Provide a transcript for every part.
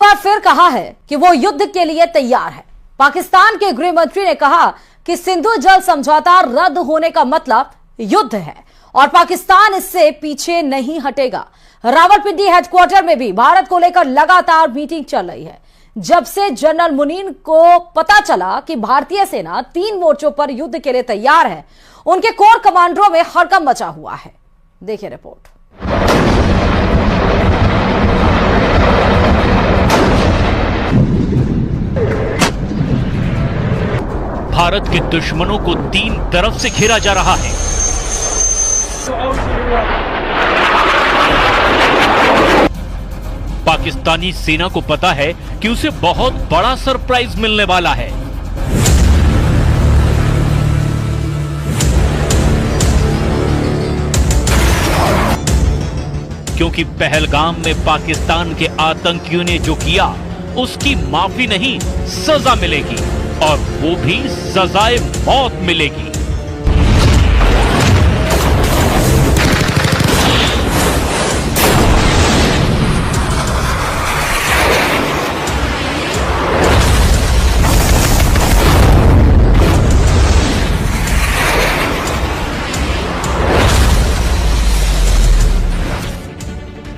बार फिर कहा है कि वो युद्ध के लिए तैयार है। पाकिस्तान के गृह मंत्री ने कहा कि सिंधु जल समझौता रद्द होने का मतलब युद्ध है और पाकिस्तान इससे पीछे नहीं हटेगा। रावलपिंडी हेडक्वार्टर में भी भारत को लेकर लगातार मीटिंग चल रही है। जब से जनरल मुनीर को पता चला कि भारतीय सेना 3 मोर्चों पर युद्ध के लिए तैयार है, उनके कोर कमांडरों में हड़कंप मचा हुआ है। देखिए रिपोर्ट। भारत के दुश्मनों को 3 तरफ से घेरा जा रहा है। पाकिस्तानी सेना को पता है कि उसे बहुत बड़ा सरप्राइज मिलने वाला है। क्योंकि पहलगाम में पाकिस्तान के आतंकियों ने जो किया उसकी माफी नहीं, सजा मिलेगी और वो भी सजाए मौत मिलेगी।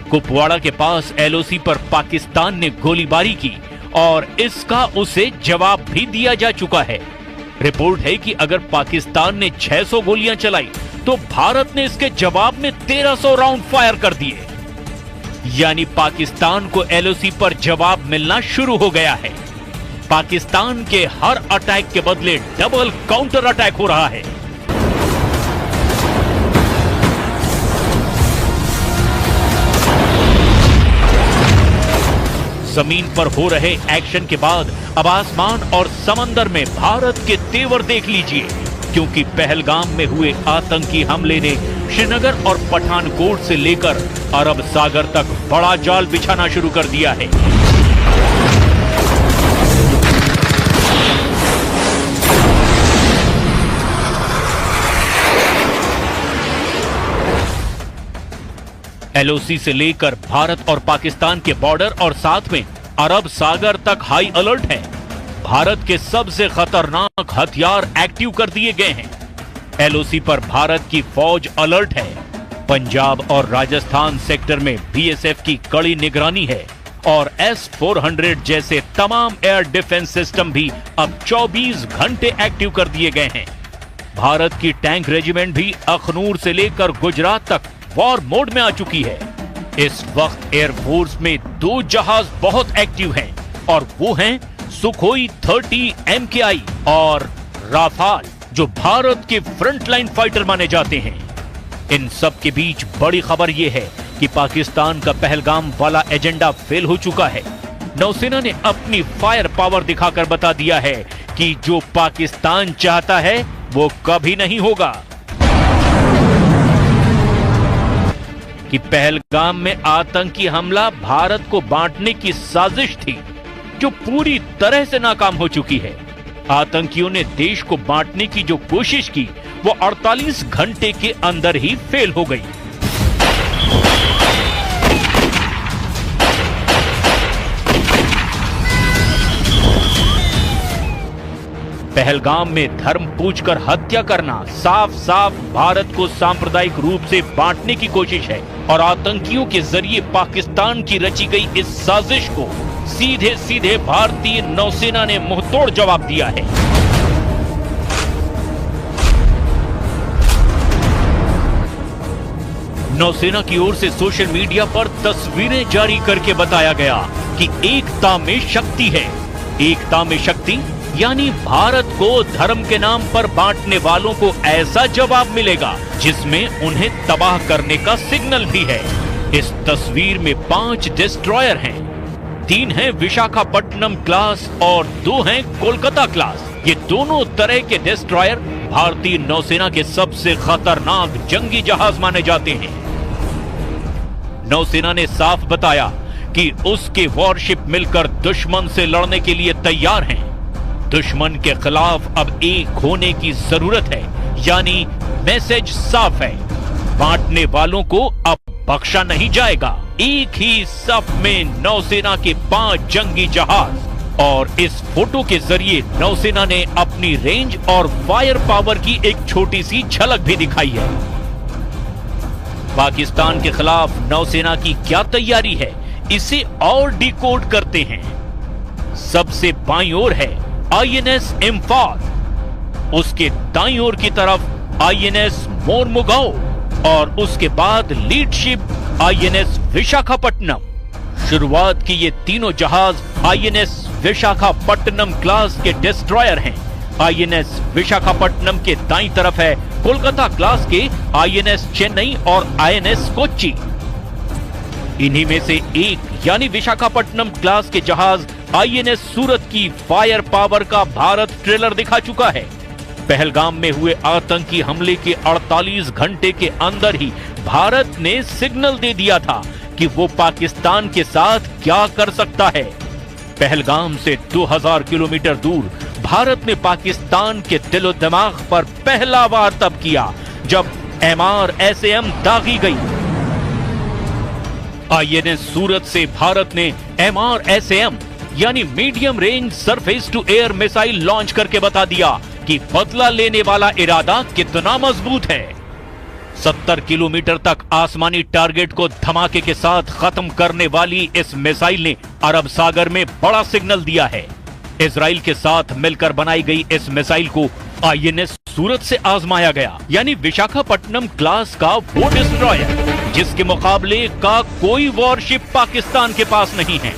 कुपवाड़ा के पास एलओसी पर पाकिस्तान ने गोलीबारी की और इसका उसे जवाब भी दिया जा चुका है। रिपोर्ट है कि अगर पाकिस्तान ने 600 गोलियां चलाई तो भारत ने इसके जवाब में 1300 राउंड फायर कर दिए। यानी पाकिस्तान को एलओसी पर जवाब मिलना शुरू हो गया है। पाकिस्तान के हर अटैक के बदले डबल काउंटर अटैक हो रहा है। जमीन पर हो रहे एक्शन के बाद अब आसमान और समंदर में भारत के तेवर देख लीजिए, क्योंकि पहलगाम में हुए आतंकी हमले ने श्रीनगर और पठानकोट से लेकर अरब सागर तक बड़ा जाल बिछाना शुरू कर दिया है। एलओसी से लेकर भारत और पाकिस्तान के बॉर्डर और साथ में अरब सागर तक हाई अलर्ट है। भारत के सबसे खतरनाक हथियार एक्टिव कर दिए गए हैं। एलओसी पर भारत की फौज अलर्ट है। पंजाब और राजस्थान सेक्टर में बीएसएफ की कड़ी निगरानी है और S-400 जैसे तमाम एयर डिफेंस सिस्टम भी अब 24 घंटे एक्टिव कर दिए गए हैं। भारत की टैंक रेजिमेंट भी अखनूर से लेकर गुजरात तक वॉर मोड में आ चुकी है। इस वक्त एयरफोर्स में 2 जहाज बहुत एक्टिव हैं और वो हैं सुखोई 30 MKI और राफाल, जो भारत के फ्रंटलाइन फाइटर माने जाते हैं। इन सब के बीच बड़ी खबर यह है कि पाकिस्तान का पहलगाम वाला एजेंडा फेल हो चुका है। नौसेना ने अपनी फायर पावर दिखाकर बता दिया है कि जो पाकिस्तान चाहता है वो कभी नहीं होगा। कि पहलगाम में आतंकी हमला भारत को बांटने की साजिश थी, जो पूरी तरह से नाकाम हो चुकी है। आतंकियों ने देश को बांटने की जो कोशिश की वो 48 घंटे के अंदर ही फेल हो गई। पहलगाम में धर्म पूछकर हत्या करना साफ साफ भारत को सांप्रदायिक रूप से बांटने की कोशिश है और आतंकियों के जरिए पाकिस्तान की रची गई इस साजिश को सीधे सीधे भारतीय नौसेना ने मुंहतोड़ जवाब दिया है। नौसेना की ओर से सोशल मीडिया पर तस्वीरें जारी करके बताया गया कि एकता में शक्ति है। एकता में शक्ति यानी भारत को धर्म के नाम पर बांटने वालों को ऐसा जवाब मिलेगा जिसमें उन्हें तबाह करने का सिग्नल भी है। इस तस्वीर में 5 डिस्ट्रॉयर हैं, 3 हैं विशाखापट्टनम क्लास और 2 हैं कोलकाता क्लास। ये दोनों तरह के डिस्ट्रॉयर भारतीय नौसेना के सबसे खतरनाक जंगी जहाज माने जाते हैं। नौसेना ने साफ बताया कि उसके वॉरशिप मिलकर दुश्मन से लड़ने के लिए तैयार हैं। दुश्मन के खिलाफ अब एक होने की जरूरत है, यानी मैसेज साफ है, बांटने वालों को अब बख्शा नहीं जाएगा। एक ही सफ में नौसेना के 5 जंगी जहाज। और इस फोटो के जरिए नौसेना ने अपनी रेंज और फायर पावर की एक छोटी सी झलक भी दिखाई है। पाकिस्तान के खिलाफ नौसेना की क्या तैयारी है, इसे और डिकोड करते हैं। सबसे बाईं ओर है आईएनएस इम्फाल, उसके दाईं ओर की तरफ आईएनएस मोरमुगाओ और उसके बाद लीडशिप आईएनएस विशाखापट्टनम। शुरुआत की ये तीनों जहाज आईएनएस विशाखापट्टनम क्लास के डिस्ट्रॉयर हैं। आईएनएस विशाखापट्टनम के दाईं तरफ है कोलकाता क्लास के आईएनएस चेन्नई और आईएनएस कोच्चि। इन्हीं में से एक यानी विशाखापट्टनम क्लास के जहाज आईएनएस सूरत की फायर पावर का भारत ट्रेलर दिखा चुका है। पहलगाम में हुए आतंकी हमले के 48 घंटे के अंदर ही भारत ने सिग्नल दे दिया था कि वो पाकिस्तान के साथ क्या कर सकता है। पहलगाम से 2000 किलोमीटर दूर भारत ने पाकिस्तान के दिलो दिमाग पर पहला वार तब किया जब MRSAM दागी गई। आईएनएस सूरत से भारत ने MRSAM यानी medium range surface to air missile launch करके बता दिया कि बदला लेने वाला इरादा कितना मजबूत है। 70 किलोमीटर तक आसमानी टारगेट को धमाके के साथ खत्म करने वाली इस मिसाइल ने अरब सागर में बड़ा सिग्नल दिया है। इजराइल के साथ मिलकर बनाई गई इस मिसाइल को आईएनएस सूरत से आजमाया गया, यानी विशाखापट्टनम क्लास का वो डिस्ट्रॉयर जिसके मुकाबले का कोई वॉरशिप पाकिस्तान के पास नहीं है।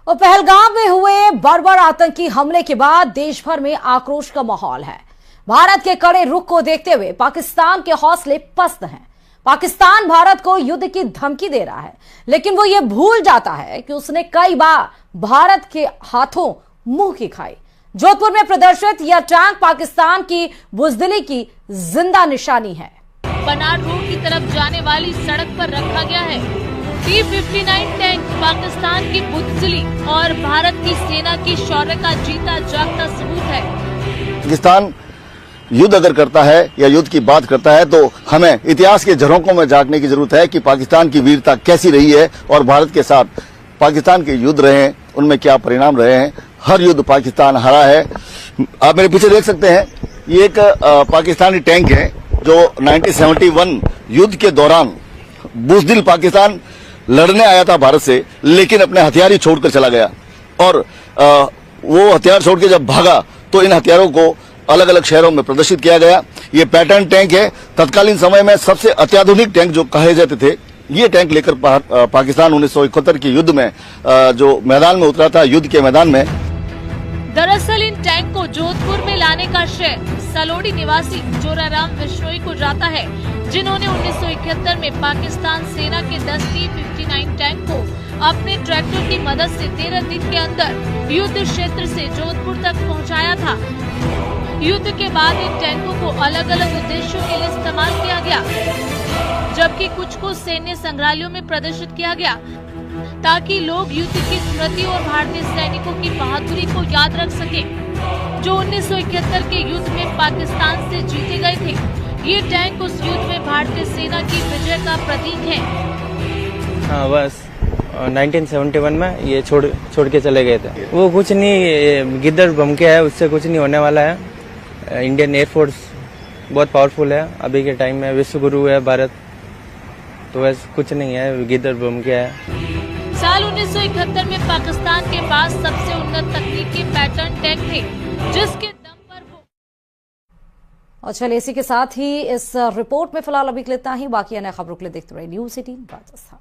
और पहलगाम में हुए बर्बर आतंकी हमले के बाद देश भर में आक्रोश का माहौल है। भारत के कड़े रुख को देखते हुए पाकिस्तान के हौसले पस्त हैं। पाकिस्तान भारत को युद्ध की धमकी दे रहा है, लेकिन वो ये भूल जाता है कि उसने कई बार भारत के हाथों मुंह की खाई। जोधपुर में प्रदर्शित यह टैंक पाकिस्तान की बुजदिली की जिंदा निशानी है। बनार रोड की तरफ जाने वाली सड़क पर रखा गया है। T-59 टैंक पाकिस्तान की बुजदिली और भारत की सेना की शौर्य का जीता जागता सबूत है। पाकिस्तान युद्ध अगर करता है या युद्ध की बात करता है तो हमें इतिहास के झरोकों में झांकने की जरूरत है कि पाकिस्तान की वीरता कैसी रही है और भारत के साथ पाकिस्तान के युद्ध रहे हैं, उनमें क्या परिणाम रहे हैं। हर युद्ध पाकिस्तान हारा है। आप मेरे पीछे देख सकते हैं, ये एक पाकिस्तानी टैंक है जो 1971 युद्ध के दौरान बुजदिल पाकिस्तान लड़ने आया था भारत से, लेकिन अपने हथियार ही छोड़कर चला गया। और वो हथियार छोड़ के जब भागा तो इन हथियारों को अलग अलग शहरों में प्रदर्शित किया गया। ये पैटर्न टैंक है। तत्कालीन समय में सबसे अत्याधुनिक टैंक जो कहे जाते थे, ये टैंक लेकर पाकिस्तान 1971 के युद्ध में जो मैदान में उतरा था, युद्ध के मैदान में। दरअसल इन टैंक को जोधपुर में लाने का श्रेय सलोड़ी निवासी जोराराम बिश्नोई को जाता है, जिन्होंने 1971 में पाकिस्तान सेना के 10 T-59 टैंक को अपने ट्रैक्टर की मदद से 13 दिन के अंदर युद्ध क्षेत्र से जोधपुर तक पहुंचाया था। युद्ध के बाद इन टैंकों को अलग अलग उद्देश्यों के लिए इस्तेमाल किया गया, जबकि कुछ को सैन्य संग्रहालयों में प्रदर्शित किया गया ताकि लोग युद्ध की स्मृति और भारतीय सैनिकों की बहादुरी को याद रख सके, जो 1971 के युद्ध में पाकिस्तान से जीते गए थे। ये टैंक उस युद्ध में भारतीय सेना की विजय का प्रतीक है। हाँ, बस 1971 में ये छोड़ के चले गए थे। वो कुछ नहीं, गिद्दड़ बम के है, उससे कुछ नहीं होने वाला है। इंडियन एयरफोर्स बहुत पावरफुल है अभी के टाइम में, विश्व गुरु है भारत, तो वैसे कुछ नहीं है, गिद्दड़ बम के है। साल 1971 में पाकिस्तान के पास सबसे उन्नत तकनीक के पैटर्न टैंक थे, जिसके दम पर वो। और चलिए इसी के साथ ही इस रिपोर्ट में फिलहाल अभी के लिए इतना ही। बाकी अन्य खबरों के लिए देखते रहिए News 18 राजस्थान।